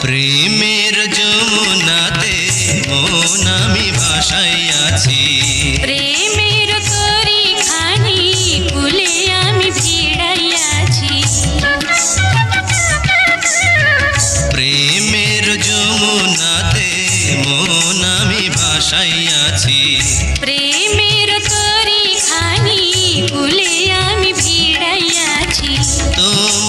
প্রেমের যমুনাতে মন আমি ভাসাইয়াছি, প্রেমের তরি খানি ফুলে আমি ভিড়াইয়াছি। প্রেমের যমুনাতে মন আমি ভাসাইয়াছি, প্রেমের তরি খানি ফুলে আমি ভিড়াইয়াছি। তোমার